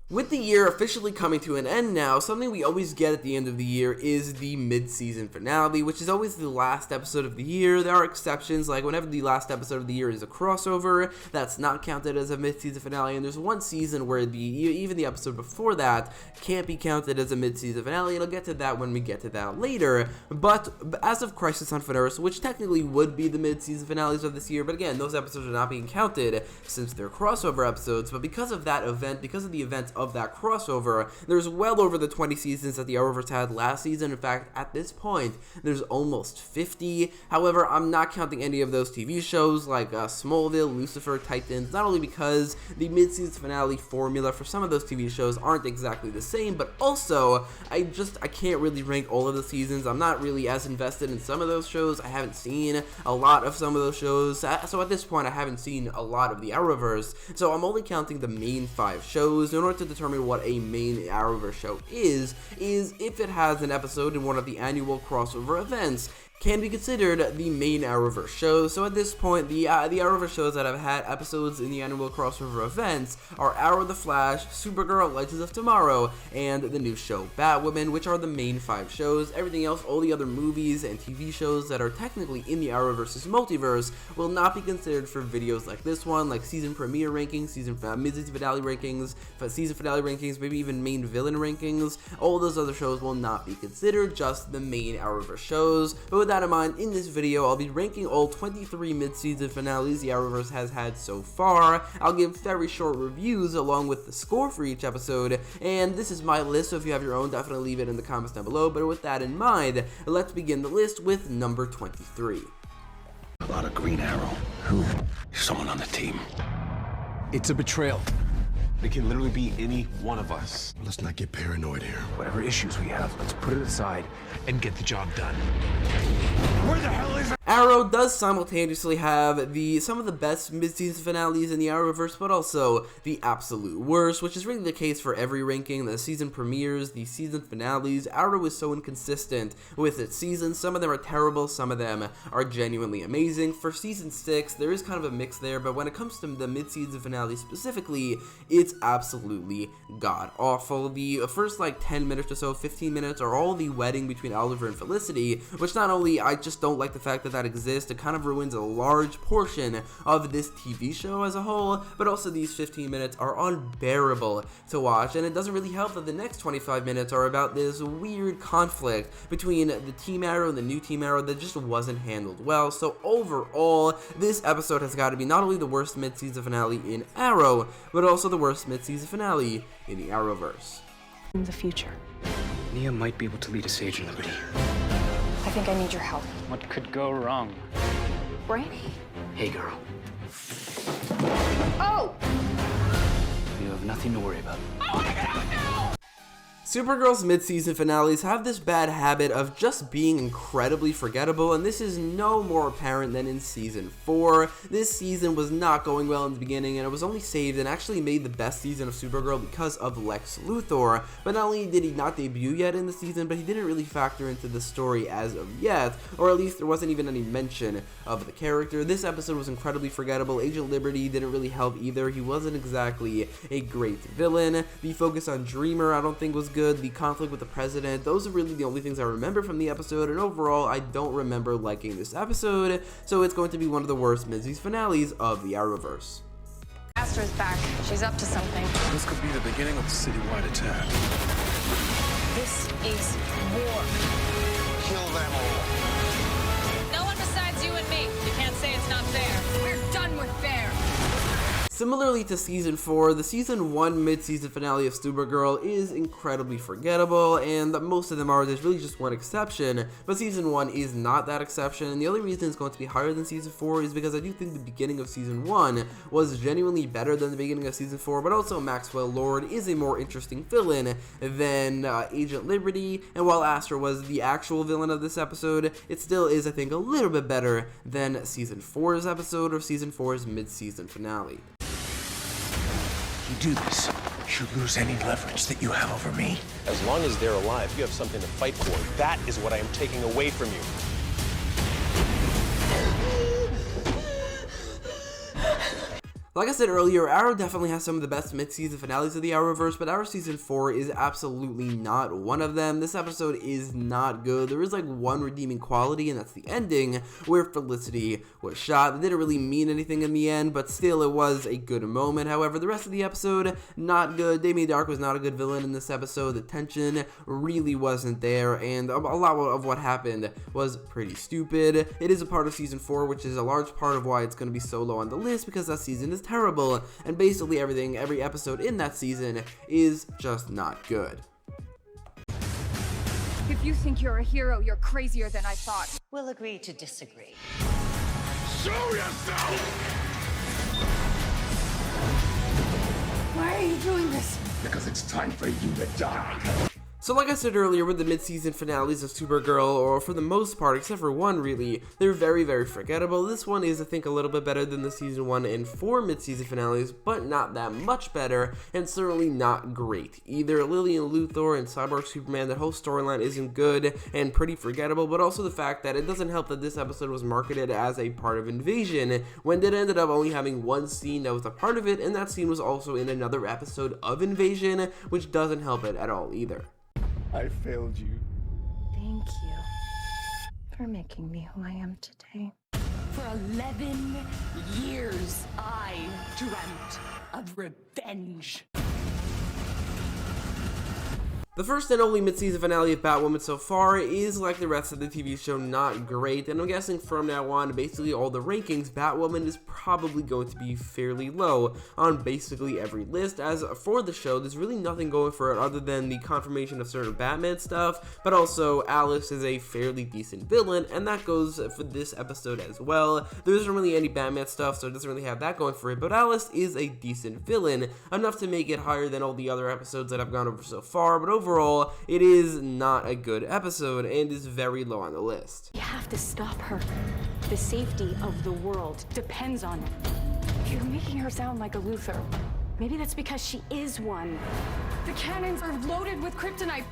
With the year officially coming to an end now, something we always get at the end of the year is the mid-season finale, which is always the last episode of the year. There are exceptions, like whenever the last episode of the year is a crossover, that's not counted as a mid-season finale, and there's one season where even the episode before that can't be counted as a mid-season finale, and I'll get to that when we get to that later. But as of Crisis on Infinite Earths, which technically would be the mid-season finales of this year, but again, those episodes are not being counted since they're crossover episodes, but because of that event, because of the events of that crossover, there's well over the 20 seasons that the Arrowverse had last season. In fact, at this point, there's almost 50. However, I'm not counting any of those TV shows like Smallville, Lucifer, Titans, not only because the mid-season finale formula for some of those TV shows aren't exactly the same, but also, I can't really rank all of the seasons. I'm not really as invested in some of those shows. I haven't seen a lot of some of those shows, so at this point, I haven't seen a lot of the Arrowverse, so I'm only counting the main 5 shows in order to determine what a main Arrowverse show is if it has an episode in one of the annual crossover events can be considered the main Arrowverse shows. So at this point, the Arrowverse shows that have had episodes in the annual crossover events are Arrow the Flash, Supergirl, Legends of Tomorrow, and the new show Batwoman, which are the main 5 shows. Everything else, all the other movies and TV shows that are technically in the Arrowverse's multiverse, will not be considered for videos like this one, like season premiere rankings, mid-season finale rankings, season finale rankings, maybe even main villain rankings. All those other shows will not be considered, just the main Arrowverse shows. But with that in mind, in this video, I'll be ranking all 23 mid-season finales the Arrowverse has had so far. I'll give very short reviews along with the score for each episode, and this is my list, so if you have your own, definitely leave it in the comments down below. But with that in mind, let's begin the list with number 23. A lot of Green Arrow. Who? Someone on the team. It's a betrayal. It can literally be any one of us. Let's not get paranoid here. Whatever issues we have, let's put it aside and get the job done. Where the hell is it? Arrow does simultaneously have some of the best mid-season finales in the Arrowverse, but also the absolute worst, which is really the case for every ranking. The season premieres, the season finales. Arrow is so inconsistent with its seasons. Some of them are terrible, some of them are genuinely amazing. For season 6, there is kind of a mix there, but when it comes to the mid-season finale specifically, it's absolutely god-awful. The first 10 minutes or so, 15 minutes, are all the wedding between Oliver and Felicity, which not only I just don't like the fact that exists, it kind of ruins a large portion of this TV show as a whole, but also these 15 minutes are unbearable to watch, and it doesn't really help that the next 25 minutes are about this weird conflict between the Team Arrow and the new Team Arrow that just wasn't handled well. So overall, this episode has got to be not only the worst mid-season finale in Arrow, but also the worst mid-season finale in the Arrowverse. In the future, Nia might be able to lead a Sage in Liberty. I think I need your help. What could go wrong? Brainy? Hey, girl. Oh! You have nothing to worry about. Oh my God, no! Supergirl's mid-season finales have this bad habit of just being incredibly forgettable, and this is no more apparent than in season 4. This season was not going well in the beginning, and it was only saved and actually made the best season of Supergirl because of Lex Luthor. But not only did he not debut yet in the season, but he didn't really factor into the story as of yet, or at least there wasn't even any mention of the character. This episode was incredibly forgettable. Agent Liberty didn't really help either. He wasn't exactly a great villain. The focus on Dreamer I don't think was good. The conflict with the president, those are really the only things I remember from the episode, and overall I don't remember liking this episode, so it's going to be one of the worst mid-season finales of the Arrowverse. Astra's back. She's up to something. This could be the beginning of a citywide attack. This is war. Kill them all. No one besides you and me. You can't say it's not fair. We're done with fair. Similarly to season 4, the season 1 mid-season finale of Supergirl is incredibly forgettable, and most of them are. There's really just one exception, but season 1 is not that exception, and the only reason it's going to be higher than season 4 is because I do think the beginning of season 1 was genuinely better than the beginning of season 4, but also Maxwell Lord is a more interesting villain than Agent Liberty, and while Astra was the actual villain of this episode, it still is, I think, a little bit better than season 4's episode or season 4's mid-season finale. You do this, you lose any leverage that you have over me. As long as they're alive, you have something to fight for. That is what I am taking away from you. Like I said earlier, Arrow definitely has some of the best mid-season finales of the Arrowverse, but Arrow Season 4 is absolutely not one of them. This episode is not good. There is like one redeeming quality, and that's the ending, where Felicity was shot. It didn't really mean anything in the end, but still it was a good moment. However, the rest of the episode, not good. Damien Darhk was not a good villain in this episode. The tension really wasn't there, and a lot of what happened was pretty stupid. It is a part of Season 4, which is a large part of why it's going to be so low on the list, because that season is terrible, and basically every episode in that season is just not good. If you think you're a hero, you're crazier than I thought. We'll agree to disagree. Show yourself! Why are you doing this? Because it's time for you to die. So like I said earlier, with the mid-season finales of SUPERGIRL, or for the most part, except for one really, they're very, very forgettable. This one is, I think, a little bit better than the Season 1 and 4 mid-season finales, but not that much better, and certainly not great. Either Lillian Luthor and Cyborg Superman, that whole storyline isn't good and pretty forgettable, but also the fact that it doesn't help that this episode was marketed as a part of Invasion, when it ended up only having one scene that was a part of it, and that scene was also in another episode of Invasion, which doesn't help it at all either. I failed you. Thank you for making me who I am today. For 11 years, I dreamt of revenge. The first and only mid-season finale of Batwoman so far is, like the rest of the TV show, not great, and I'm guessing from now on, basically all the rankings, Batwoman is probably going to be fairly low on basically every list. As for the show, there's really nothing going for it other than the confirmation of certain Batman stuff, but also Alice is a fairly decent villain, and that goes for this episode as well. There isn't really any Batman stuff, so it doesn't really have that going for it, but Alice is a decent villain, enough to make it higher than all the other episodes that I've gone over so far, but overall, it is not a good episode and is very low on the list. You have to stop her. The safety of the world depends on it. You're making her sound like a Luthor. Maybe that's because she is one. The cannons are loaded with kryptonite.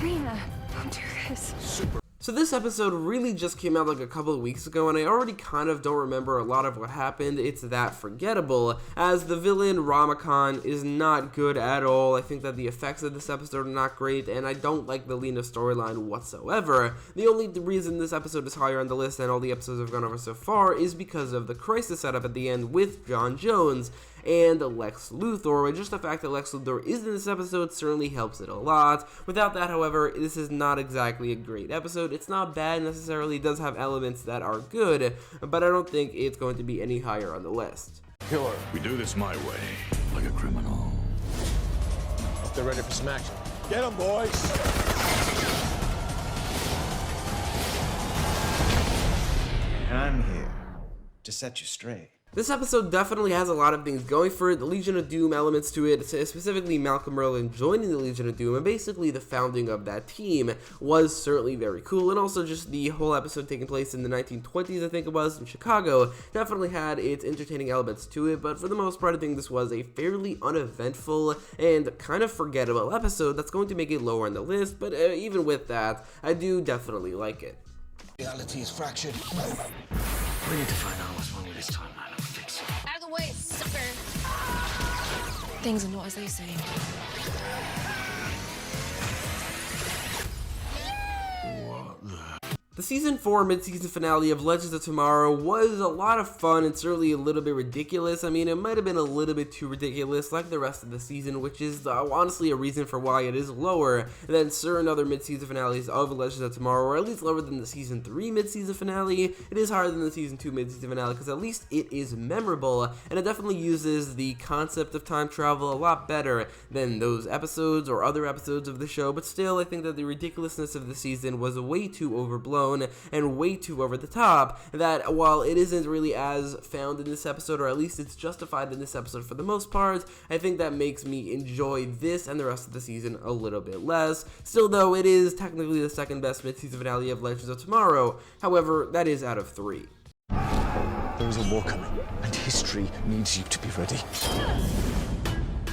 Mina, don't do this. So this episode really just came out like a couple of weeks ago, and I already kind of don't remember a lot of what happened. It's that forgettable, as the villain Ramakhan is not good at all. I think that the effects of this episode are not great, and I don't like the Lena storyline whatsoever. The only reason this episode is higher on the list than all the episodes I've gone over so far is because of the crisis setup at the end with John Jones and Lex Luthor, and just the fact that Lex Luthor is in this episode certainly helps it a lot. Without that, however, this is not exactly a great episode. It's not bad necessarily, it does have elements that are good, but I don't think it's going to be any higher on the list. Killer. We do this my way, like a criminal. Hope they're ready for some action. Get him, boys. And I'm here to set you straight. This episode definitely has a lot of things going for it. The Legion of Doom elements to it, specifically Malcolm Merlyn joining the Legion of Doom, and basically the founding of that team was certainly very cool. And also just the whole episode taking place in the 1920s, I think it was, in Chicago, definitely had its entertaining elements to it. But for the most part, I think this was a fairly uneventful and kind of forgettable episode that's going to make it lower on the list. But even with that, I do definitely like it. Reality is fractured. We need to find out what's wrong with this timeline. I'll fix it. Out of the way, sucker. Things are not as they say. The Season 4 mid-season finale of Legends of Tomorrow was a lot of fun and certainly a little bit ridiculous. I mean, it might have been a little bit too ridiculous like the rest of the season, which is honestly a reason for why it is lower than certain other mid-season finales of Legends of Tomorrow, or at least lower than the Season 3 mid-season finale. It is higher than the Season 2 mid-season finale because at least it is memorable, and it definitely uses the concept of time travel a lot better than those episodes or other episodes of the show. But still, I think that the ridiculousness of the season was way too overblown and way too over the top, that while it isn't really as found in this episode, or at least it's justified in this episode for the most part, I think that makes me enjoy this and the rest of the season a little bit less. Still though, it is technically the second best mid-season finale of Legends of Tomorrow. However, that is out of 3. There is a war coming, and history needs you to be ready.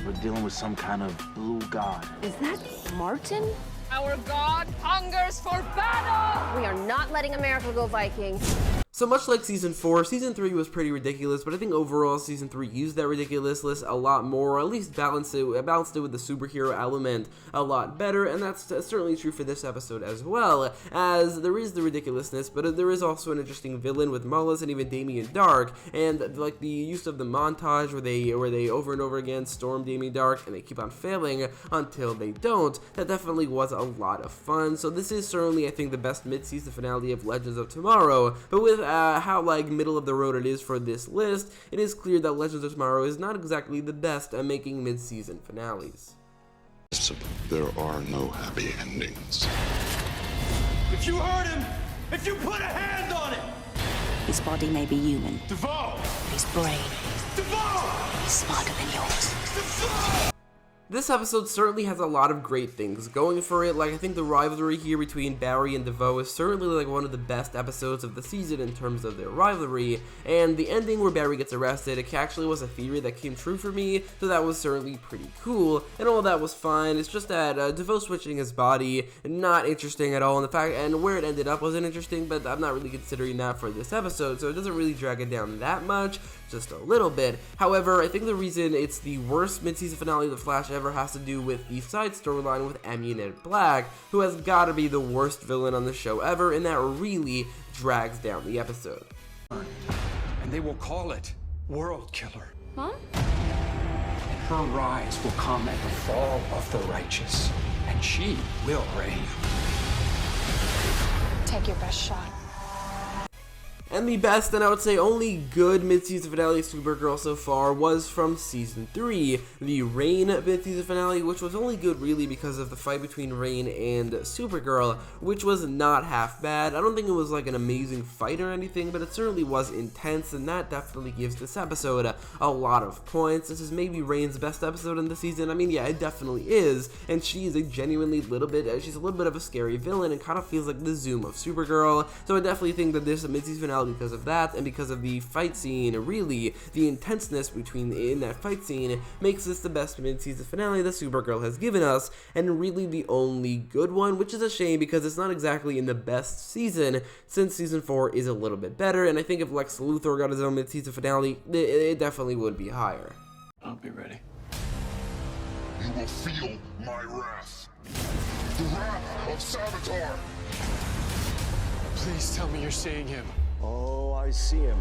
We're dealing with some kind of blue god. Is that Martin? Our god hungers for battle! We are not letting America go Viking. So much like Season 4, Season 3 was pretty ridiculous, but I think overall Season 3 used that ridiculousness a lot more, or at least balanced it with the superhero element a lot better, and that's certainly true for this episode as well, as there is the ridiculousness, but there is also an interesting villain with Mullis and even Damien Dark, and like the use of the montage where they over and over again storm Damien Dark, and they keep on failing until they don't, that definitely was a lot of fun. So this is certainly, I think, the best mid-season finale of Legends of Tomorrow, but with how like middle of the road it is for this list, it is clear that Legends of Tomorrow is not exactly the best at making mid-season finales. There are no happy endings. If you hurt him, if you put a hand on it! His body may be human. DeVoe! His brain DeVoe! is smarter than yours. DeVoe! This episode certainly has a lot of great things going for it. Like, I think the rivalry here between Barry and DeVoe is certainly like one of the best episodes of the season in terms of their rivalry, and the ending where Barry gets arrested, it actually was a theory that came true for me, so that was certainly pretty cool, and all that was fine. It's just that DeVoe switching his body, not interesting at all, and the fact and where it ended up wasn't interesting, but I'm not really considering that for this episode, so it doesn't really drag it down that much, just a little bit. However, I think the reason it's the worst mid-season finale of The Flash ever has to do with the side storyline with Amunet Black, who has gotta be the worst villain on the show ever, and that really drags down the episode. And they will call it World Killer. Mom? And her rise will come at the fall of the righteous, and she will reign. Take your best shot. And the best, and I would say only good mid-season finale of Supergirl so far was from Season 3, the Reign mid-season finale, which was only good really because of the fight between Reign and Supergirl, which was not half bad. I don't think it was like an amazing fight or anything, but it certainly was intense, and that definitely gives this episode a lot of points. This is maybe Reign's best episode in the season. I mean, yeah, it definitely is, and she is a genuinely she's a little bit of a scary villain and kind of feels like the Zoom of Supergirl, so I definitely think that this mid-season finale, because of that and because of the fight scene, really the intenseness in that fight scene makes this the best mid-season finale that Supergirl has given us, and really the only good one, which is a shame because it's not exactly in the best season, since Season 4 is a little bit better, and I think if Lex Luthor got his own mid-season finale, it definitely would be higher. I'll be ready. You will feel my wrath. The wrath of Savitar. Please tell me you're seeing him. Oh, I see him.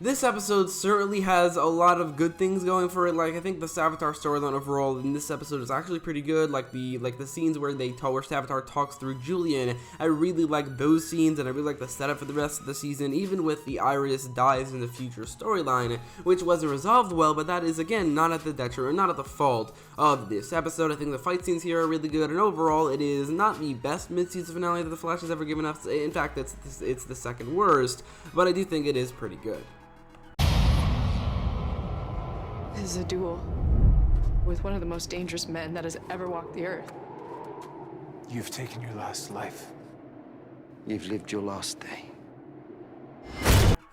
This episode certainly has a lot of good things going for it. Like, I think the Savitar storyline overall in this episode is actually pretty good. Like the scenes where where Savitar talks through Julian, I really like those scenes, and I really like the setup for the rest of the season, even with the Iris dies in the future storyline, which wasn't resolved well, but that is again not at the detriment, not at the fault of this episode. I think the fight scenes here are really good, and overall it is not the best mid-season finale that The Flash has ever given us. In fact, it's the second worst, but I do think it is pretty good. This is a duel with one of the most dangerous men that has ever walked the earth. You've taken your last life. You've lived your last day.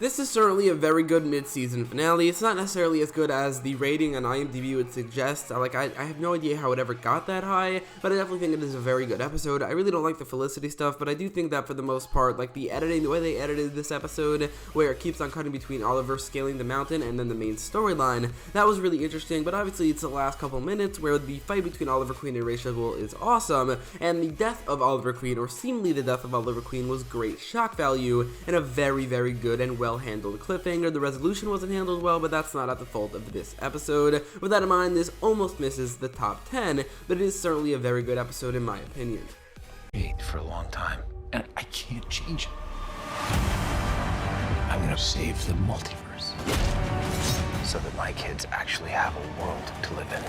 This is certainly a very good mid-season finale. It's not necessarily as good as the rating on IMDb would suggest. Like, I have no idea how it ever got that high, but I definitely think it is a very good episode. I really don't like the Felicity stuff, but I do think that for the most part, like the editing, the way they edited this episode, where it keeps on cutting between Oliver scaling the mountain and then the main storyline, that was really interesting, but obviously it's the last couple minutes where the fight between Oliver Queen and Ra's al Ghul is awesome, and the death of Oliver Queen, or seemingly the death of Oliver Queen, was great shock value, and a very, very good and well-handled cliffhanger. The resolution wasn't handled well, but that's not at the fault of this episode. With that in mind, this almost misses the top 10, but it is certainly a very good episode in my opinion. For a long time, and I can't change it. I'm gonna save the multiverse so that my kids actually have a world to live in.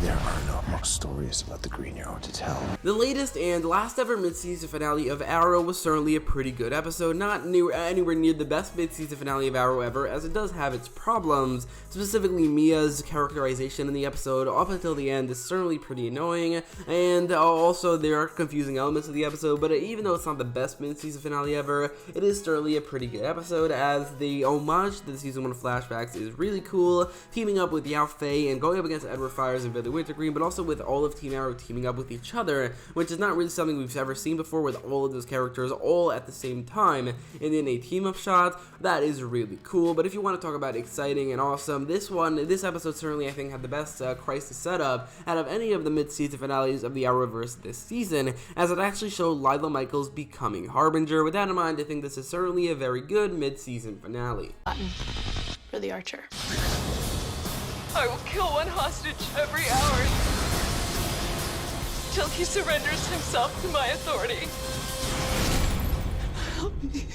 There are no more stories about the Green Arrow to tell. The latest and last ever mid-season finale of Arrow was certainly a pretty good episode, not anywhere near the best mid-season finale of Arrow ever, as it does have its problems. Specifically, Mia's characterization in the episode up until the end is certainly pretty annoying, and also there are confusing elements of the episode, but even though it's not the best mid-season finale ever, it is certainly a pretty good episode, as the homage to the Season 1 flashbacks is really cool, teaming up with Yao Fei and going up against Edward Fires and the Wintergreen, but also with all of Team Arrow teaming up with each other, which is not really something we've ever seen before, with all of those characters all at the same time and in a team-up shot. That is really cool. But if you want to talk about exciting and awesome, this episode certainly I think had the best crisis setup out of any of the mid-season finales of the Arrowverse this season, as it actually showed Lila Michaels becoming Harbinger. With that in mind, I think this is certainly a very good mid-season finale. For the Archer. I will kill one hostage every hour till he surrenders himself to my authority. Help me.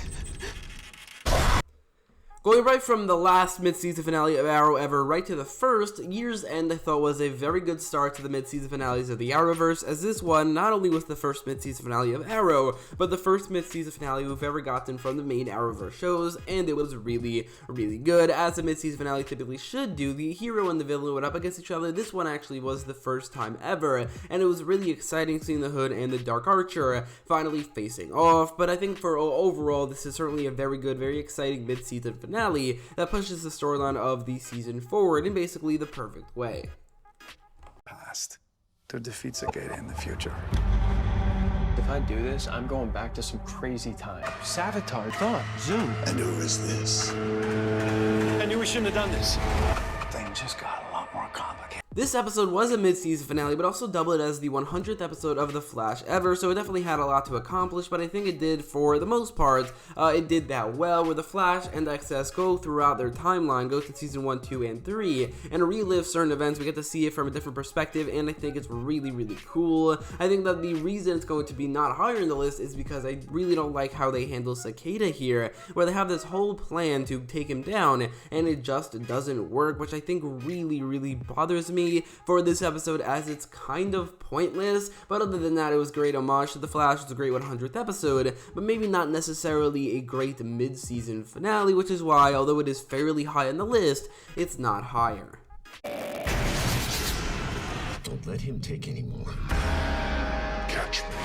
Going right from the last mid-season finale of Arrow ever right to the first, Year's End I thought was a very good start to the mid-season finales of the Arrowverse, as this one not only was the first mid-season finale of Arrow, but the first mid-season finale we've ever gotten from the main Arrowverse shows, and it was really, really good. As a mid-season finale typically should do, the hero and the villain went up against each other. This one actually was the first time ever, and it was really exciting seeing the Hood and the Dark Archer finally facing off. But I think for overall, this is certainly a very good, very exciting mid-season finale that pushes the storyline of the season forward in basically the perfect way. Past to defeat Cicada in the future. If I do this, I'm going back to some crazy time. Savitar, Dawn, Zoom. And who is this? I knew we shouldn't have done this. Things just got a lot more complicated. This episode was a mid-season finale, but also doubled as the 100th episode of The Flash ever, so it definitely had a lot to accomplish, but I think it did, for the most part, it did that well, where The Flash and XS go throughout their timeline, go to season 1, 2, and 3, and relive certain events. We get to see it from a different perspective, and I think it's really, really cool. I think that the reason it's going to be not higher in the list is because I really don't like how they handle Cicada here, where they have this whole plan to take him down, and it just doesn't work, which I think really, really bothers me for this episode, as it's kind of pointless. But other than that, it was great homage to The Flash. It's a great 100th episode, but maybe not necessarily a great mid-season finale, which is why, although it is fairly high on the list, it's not higher. Don't let him take any more. Catch me.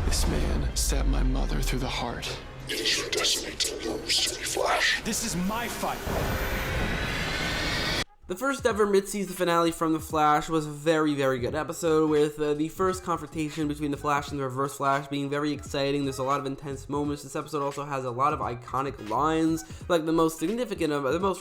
This man stabbed my mother through the heart. It is your destiny to lose to me, Flash. This is my fight. The first ever mid-season finale from The Flash was a very, very good episode, with the first confrontation between The Flash and the Reverse Flash being very exciting. There's a lot of intense moments. This episode also has a lot of iconic lines, like the most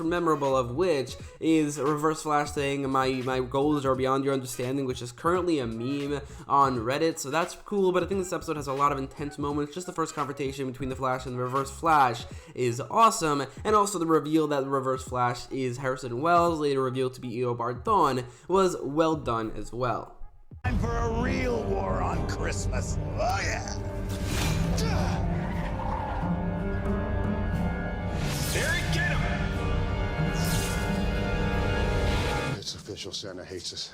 memorable of which is Reverse Flash saying, my goals are beyond your understanding, which is currently a meme on Reddit, so that's cool. But I think this episode has a lot of intense moments. Just the first confrontation between The Flash and the Reverse Flash is awesome, and also the reveal that the Reverse Flash is Harrison Wells, later revealed to be Eobard Thawne, was well done as well. Time for a real war on Christmas. Oh yeah. Derek, get him! It's official, Santa hates us.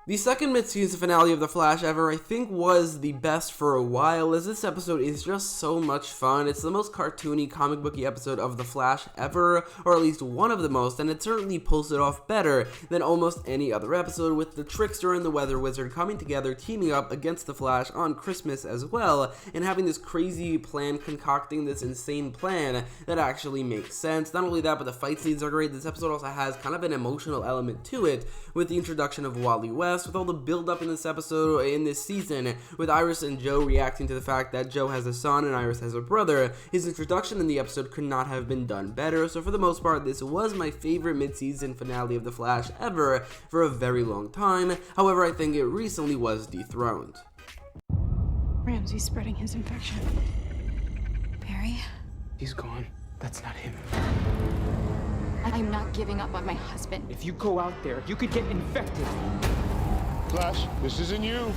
The second mid-season finale of The Flash ever, I think, was the best for a while, as this episode is just so much fun. It's the most cartoony, comic booky episode of The Flash ever, or at least one of the most, and it certainly pulls it off better than almost any other episode, with the Trickster and the Weather Wizard coming together, teaming up against The Flash on Christmas as well, and having this crazy plan, concocting this insane plan that actually makes sense. Not only that, but the fight scenes are great. This episode also has kind of an emotional element to it, with the introduction of Wally West, with all the build-up in this episode, in this season, with Iris and Joe reacting to the fact that Joe has a son and Iris has a brother. His introduction in the episode could not have been done better, so for the most part, this was my favorite mid-season finale of The Flash ever for a very long time. However, I think it recently was dethroned. Ramsey's spreading his infection. Barry? He's gone. That's not him. I'm not giving up on my husband. If you go out there, you could get infected. Flash, this isn't you.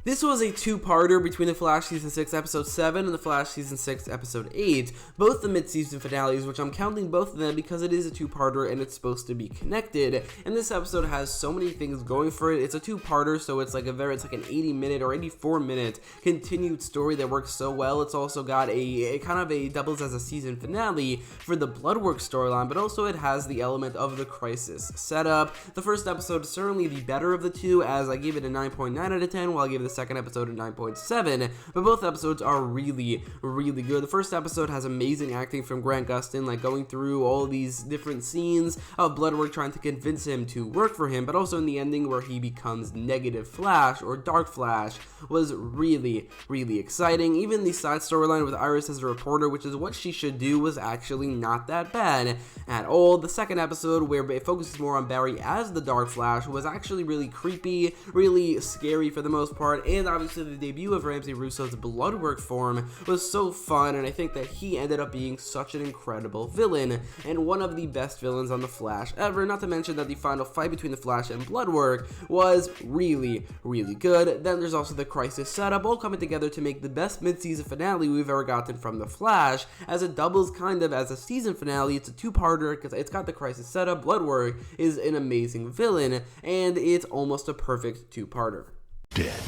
This was a two-parter between The Flash Season 6 Episode 7 and The Flash Season 6 Episode 8, both the mid-season finales, which I'm counting both of them because it is a two-parter and it's supposed to be connected, and this episode has so many things going for it. It's a two-parter, so it's like an 80-minute or 84-minute continued story that works so well. It's also got a kind of a doubles as a season finale for the Bloodwork storyline, but also it has the element of the crisis setup. The first episode is certainly the better of the two, as I gave it a 9.9 out of 10, while I gave the second episode a 9.7, but both episodes are really, really good. The first episode has amazing acting from Grant Gustin, like going through all these different scenes of Bloodwork trying to convince him to work for him, but also in the ending where he becomes Negative Flash or Dark Flash was really, really exciting. Even the side storyline with Iris as a reporter, which is what she should do, was actually not that bad at all. The second episode, where it focuses more on Barry as the Dark Flash, was actually really creepy, really scary for the most part, and obviously the debut of Ramsey Russo's Bloodwork form was so fun, and I think that he ended up being such an incredible villain, and one of the best villains on The Flash ever, not to mention that the final fight between The Flash and Bloodwork was really, really good. Then there's also the Crisis setup, all coming together to make the best mid-season finale we've ever gotten from The Flash, as it doubles kind of as a season finale. It's a two-parter because it's got the Crisis setup, Bloodwork is an amazing villain, and it's almost a perfect two-parter. Dead.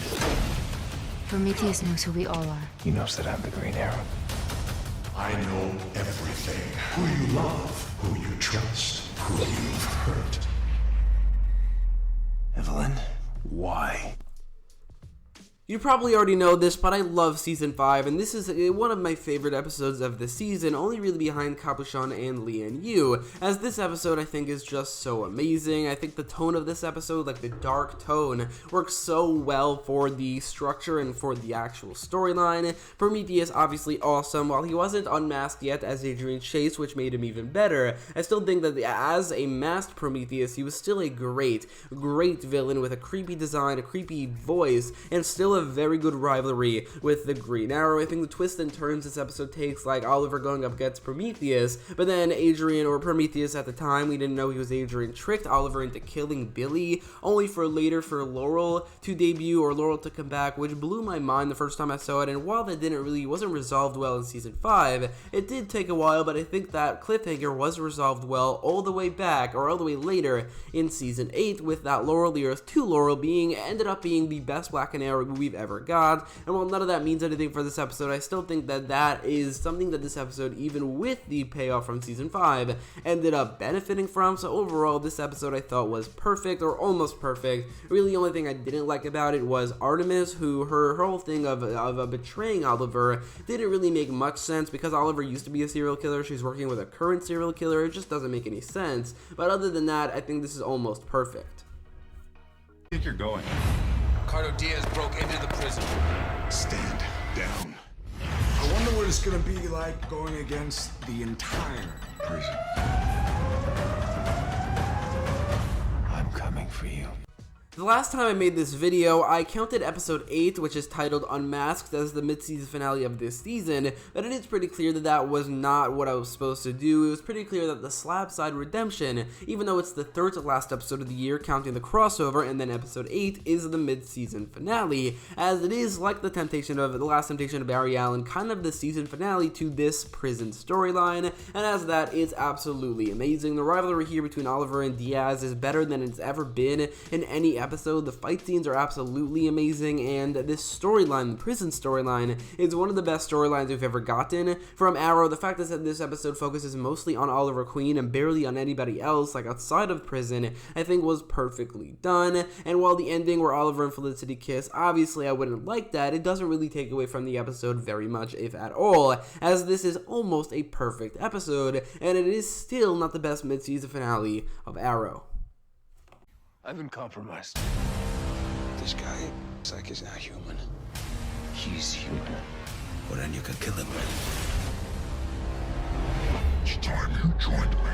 Prometheus knows who we all are. He knows that I'm the Green Arrow. I know everything. Who you love, who you trust, who you've hurt. Evelyn, why? You probably already know this, but I love Season 5, and this is one of my favorite episodes of the season, only really behind Capuchon and Lian Yu, as this episode I think is just so amazing. I think the tone of this episode, like the dark tone, works so well for the structure and for the actual storyline. Prometheus, obviously awesome. While he wasn't unmasked yet as Adrian Chase, which made him even better, I still think that as a masked Prometheus, he was still a great villain with a creepy design, a creepy voice, and still a very good rivalry with the Green Arrow. I think the twists and turns this episode takes, like Oliver going up against Prometheus, but then Adrian, or Prometheus at the time, we didn't know he was Adrian, tricked Oliver into killing Billy, only for later for Laurel to debut, or Laurel to come back, which blew my mind the first time I saw it. And while that wasn't resolved well in Season 5, it did take a while, but I think that cliffhanger was resolved well all the way back, or all the way later in Season 8, with that Laurel, the Earth 2 Laurel ended up being the best Black and Arrow we've ever got. And while none of that means anything for this episode, I still think that that is something that this episode, even with the payoff from Season 5, ended up benefiting from. So overall, this episode I thought was perfect, or almost perfect. Really, the only thing I didn't like about it was Artemis, who her whole thing of betraying Oliver didn't really make much sense, because Oliver used to be a serial killer, she's working with a current serial killer, it just doesn't make any sense. But other than that, I think this is almost perfect. I think you're going. Ricardo Diaz broke into the prison. Stand down. I wonder what it's gonna be like going against the entire prison. I'm coming for you. The last time I made this video, I counted episode 8, which is titled Unmasked, as the mid-season finale of this season, but it is pretty clear that that was not what I was supposed to do. It was pretty clear that the SLABSIDE redemption, even though it's the third to last episode of the year, counting the crossover, and then episode 8 is the mid-season finale, as it is like the last temptation of Barry Allen, kind of the season finale to this prison storyline, and as that, it's absolutely amazing. The rivalry here between Oliver and Diaz is better than it's ever been in any episode. The fight scenes are absolutely amazing, and this storyline, the prison storyline, is one of the best storylines we've ever gotten from Arrow. The fact is that this episode focuses mostly on Oliver Queen and barely on anybody else, like outside of prison, I think was perfectly done. And while the ending where Oliver and Felicity kiss, obviously I wouldn't like that, it doesn't really take away from the episode very much, if at all, as this is almost a perfect episode, and it is still not the best mid-season finale of Arrow. I've been compromised. This guy, it's like he's not human. He's human. Well, then you can kill him. It's time you joined me.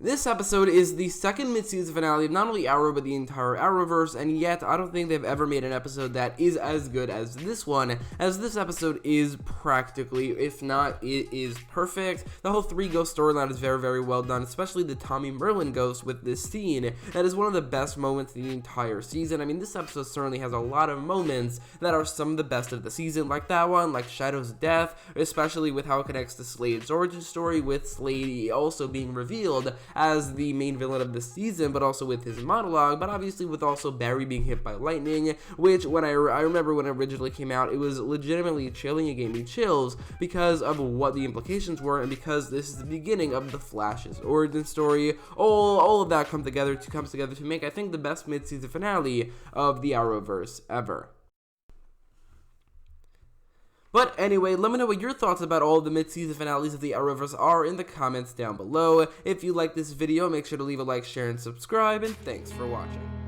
This episode is the second mid-season finale of not only Arrow, but the entire Arrowverse, and yet I don't think they've ever made an episode that is as good as this one, as this episode is practically, if not, it is perfect. The whole 3 ghost storyline is very, very well done, especially the Tommy Merlin ghost with this scene. That is one of the best moments in the entire season. I mean, this episode certainly has a lot of moments that are some of the best of the season, like that one, like Shadow's death, especially with how it connects to Slade's origin story, with Slade also being revealed as the main villain of the season, but also with his monologue, but obviously with also Barry being hit by lightning, which when I remember when it originally came out, it was legitimately chilling. It gave me chills because of what the implications were, and because this is the beginning of the Flash's origin story. All of that comes together to make, I think, the best mid-season finale of the Arrowverse ever. But anyway, let me know what your thoughts about all of the mid-season finales of the Arrowverse are in the comments down below. If you like this video, make sure to leave a like, share, and subscribe, and thanks for watching.